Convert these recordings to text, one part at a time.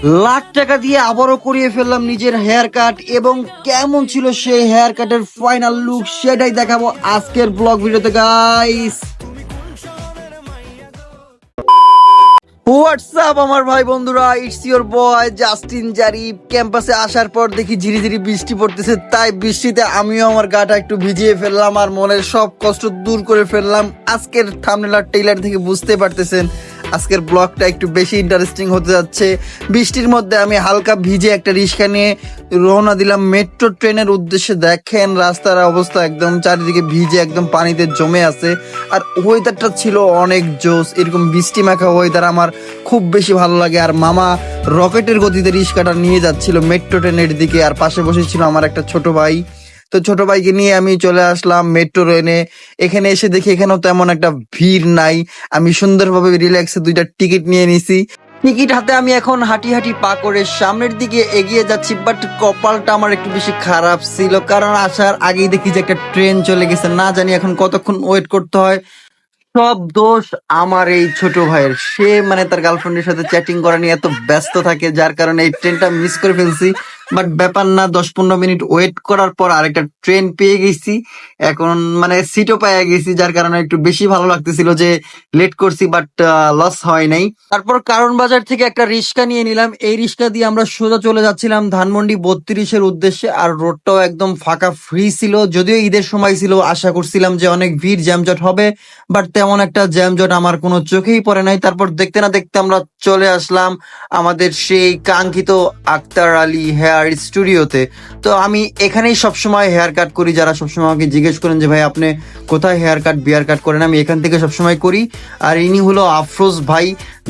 লাখ টাকা দিয়ে আবারও করিয়ে ফেললাম নিজের হেয়ার কাট, এবং কেমন ছিল সেই হেয়ার কাটের ফাইনাল লুক সেটাই দেখাবো আজকের ব্লগ ভিডিওতে গাইস। হোয়াটসঅ্যাপ আমার ভাই বন্ধুরা, it's your boy Justin Zarif. ক্যাম্পাসে আসার পর দেখি ঝিরি ঝিরি বৃষ্টি পড়তেছে, তাই বৃষ্টিতে আমিও আমার গাটা একটু ভিজিয়ে ফেললাম আর মনের সব কষ্ট দূর করে ফেললাম। আজকের থাম্বনেল আর ট্রেইলার থেকে বুঝতে পারতেছেন আজকের ব্লগটা একটু বেশি ইন্টারেস্টিং হতে যাচ্ছে। বৃষ্টির মধ্যে আমি হালকা ভিজে একটা রিক্সা নিয়ে রওনা দিলাম মেট্রো ট্রেনের উদ্দেশ্যে। দেখেন রাস্তার অবস্থা একদম চারিদিকে ভিজে একদম পানিতে জমে আছে, আর ওয়েদারটা ছিল অনেক জোস। এরকম বৃষ্টি মাখা ওয়েদার আমার খুব বেশি ভালো লাগে। আর মামা রকেটের গতিতে রিক্সাটা নিয়ে যাচ্ছিল মেট্রো ট্রেনের দিকে, আর পাশে বসেছিল আমার একটা ছোট ভাই। তো ছোট ভাইকে নিয়ে আমি চলে আসলাম মেট্রো ট্রেনে। এখানে এসে দেখি এখানেও তেমন একটা ভিড় নাই। আমি সুন্দরভাবে রিল্যাক্সে দুইটা টিকিট নিয়ে নিছি। টিকিট হাতে আমি এখন হাঁটি হাঁটি পা করে সামনের দিকে এগিয়ে যাচ্ছি, বাট কপালটা আমার একটু বেশি খারাপ ছিল, কারণ আসার আগেই দেখি যে একটা ট্রেন চলে গেছে। না জানি এখন কতক্ষণ ওয়েট করতে হয়। সব দোষ আমার এই ছোট ভাইয়ের। সে মানে তার গার্লফ্রেন্ডের সাথে চ্যাটিং করা নিয়ে এত ব্যস্ত থাকে, যার কারণে এই ট্রেনটা মিস করে ফেলছি। বাট ব্যাপার না, 10-15 মিনিট ওয়েট করার পর আরেকটা ট্রেন পেয়ে গেছি। এখন মানে সিটও পেয়ে গেছি, যার কারণে একটু বেশি ভালো লাগতেছিল যে লেট করছি, বাট লস হয় নাই। তারপর কারণ বাজার থেকে একটা রিক্সা নিয়ে নিলাম। এই রিক্সা দিয়ে আমরা সোজা চলে যাচ্ছিলাম ধানমন্ডি 32-এর উদ্দেশ্যে। আর রোডটাও একদম ফাঁকা ফ্রি ছিল, যদিও ঈদের সময় ছিল। আশা করছিলাম যে অনেক ভিড় জ্যামজট হবে, বাট তেমন একটা জ্যামজট আমার কোনো চোখেই পড়ে নাই। তারপর দেখতে না দেখতে আমরা চলে আসলাম আমাদের সেই কাঙ্ক্ষিত আক্তার আলী হেয়ার স্টুডিওতে। তো আমি এখানেই সবসময় হেয়ার কাট করি। যারা সবসময় আমাকে জিজ্ঞেস করেন যে ভাই আপনি কোথায় হেয়ার কাট বিয়ার কাট করেন, আমি এখান থেকে সবসময় করি। আর ইনি হলো আফরোজ ভাই,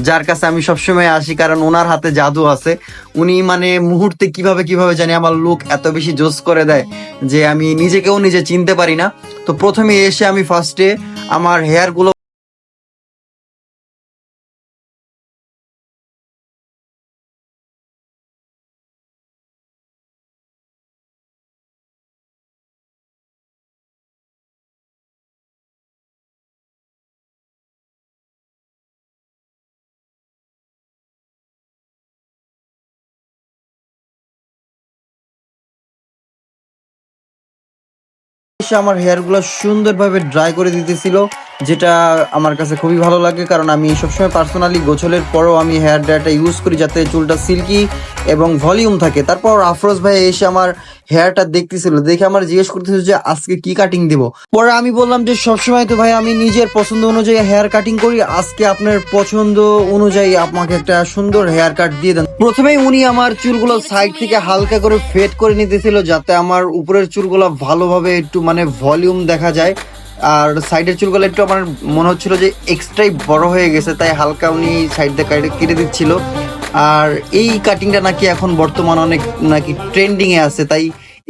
যার কাছে আমি সবসময় আসি, কারণ ওনার হাতে জাদু আছে। উনি মানে মুহূর্তে কিভাবে কিভাবে জানি আমার লুক এত বেশি জোস করে দেয় যে আমি নিজেকেও নিজে চিনতে পারি না। তো প্রথমে এসে আমি ফার্স্টে আমার হেয়ার গুলো এসে আমার হেয়ার গুলো সুন্দরভাবে ড্রাই করে দিতেছিল, যেটা আমার কাছে খুবই ভালো লাগে। কারণ আমি সবসময় পার্সোনালি গোছলের পরও আমি হেয়ার ড্রায়ারটা ইউজ করি, যাতে চুলটা সিল্কি এবং ভলিউম থাকে। তারপর আফরোজ ভাই এসে আমার হেয়ারটা দেখতেছিল, দেখে আমার জিজ্ঞেস করতেছিল যে আজকে কি কাটিং দিব। পরে আমি বললাম যে সবসময় তো ভাই আমি নিজের পছন্দ অনুযায়ী হেয়ার কাটিং করি, আজকে আপনার পছন্দ অনুযায়ী আমাকে একটা সুন্দর হেয়ার কাট দিয়ে দেন। প্রথমেই উনি আমার চুলগুলো সাইড থেকে হালকা করে ফেড করে নিতেছিল, যাতে আমার উপরের চুলগুলো ভালোভাবে একটু মানে ভলিউম দেখা যায়। আর সাইডের চুলগুলো একটু আমার মনে হচ্ছিল যে এক্সট্রাই বড় হয়ে গেছে, তাই হালকা উনি সাইড দিয়ে কেটে দিচ্ছিল। আর এই কাটিংটা নাকি এখন বর্তমান অনেক নাকি ট্রেন্ডিং এ আছে, তাই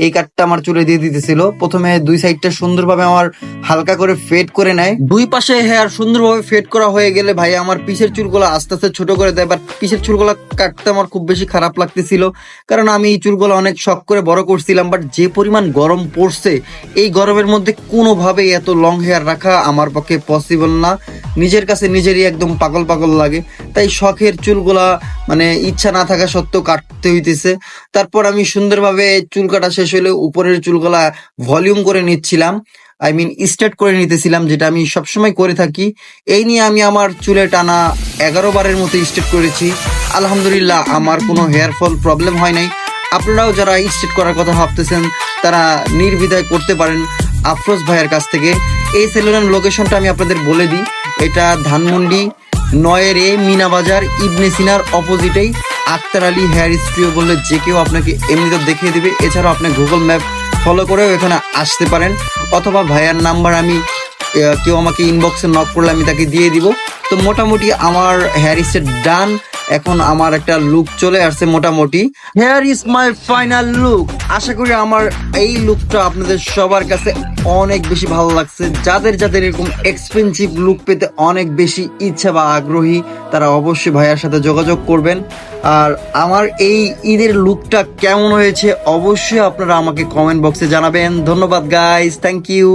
এই কাটটা আমার চুলে দিয়ে দিতেছিল। প্রথমে দুই সাইডটা সুন্দরভাবে আমার হালকা করে ফেড করে নেয়। দুই পাশে হেয়ার সুন্দরভাবে ফেড করা হয়ে গেলে ভাই আমার পিছের চুলগুলো আস্তে আস্তে ছোট করে দেয়। বাট পিছের চুলগুলো কাটতে আমার খুব বেশি খারাপ লাগতেছিল, কারণ আমি এই চুলগুলো অনেক শখ করে বড় করছিলাম। বাট যে পরিমাণ গরম পড়ছে, এই গরমের মধ্যে কোনোভাবেই এত লং হেয়ার রাখা আমার পক্ষে পসিবল না। নিজের কাছে নিজেরই একদম পাগল পাগল লাগে, তাই শখের চুলগুলা মানে ইচ্ছা না থাকা সত্ত্বেও কাটতে হইতেছে। তারপর আমি সুন্দরভাবে চুল কাটা শেষ হলে উপরের চুলগুলা ভলিউম করে নিচ্ছিলাম, আই মিন স্ট্রেট করে নিতেছিলাম, যেটা আমি সবসময় করে থাকি। এই নিয়ে আমি আমার চুলে টানা 11 বারের মতো স্ট্রেট করেছি। আলহামদুলিল্লাহ আমার কোনো হেয়ার ফল প্রবলেম হয় নাই। আপনারাও যারা স্ট্রেট করার কথা ভাবতেছেন তারা নির্দ্বিধায় করতে পারেন আফরোজ ভাইয়ের কাছ থেকে। এই সেলুনের লোকেশনটা আমি আপনাদের বলে দিই, এটা ধানমন্ডি 9-এ মিনা বাজার ইবনে সিনার অপোজিটেই আক্তার আলী হেয়ার স্টুডিও বললে যে কেউ আপনাকে এমনিতে দেখিয়ে দিবে। এছাড়াও আপনি গুগল ম্যাপ ফলো করেও এখানে আসতে পারেন, অথবা ভাইয়ার নাম্বার আমি কেউ আমাকে ইনবক্সে নক করলে আমি তাকে দিয়ে দিব। তো মোটামুটি আমার হেয়ার স্টাইল ডান। এখন আমার একটা লুক চলে আসছে মোটামুটি। Here is my final look. আশা করি আমার এই লুকটা আপনাদের সবার কাছে অনেক বেশি ভালো লাগছে। যাদের যাদের এরকম এক্সপেন্সিভ লুক পেতে অনেক বেশি ইচ্ছা বা আগ্রহী, তারা অবশ্যই ভাইয়ার সাথে যোগাযোগ করবেন। আর আমার এই ঈদের লুকটা কেমন হয়েছে অবশ্যই আপনারা আমাকে কমেন্ট বক্সে জানাবেন। ধন্যবাদ গাইস, থ্যাংক ইউ।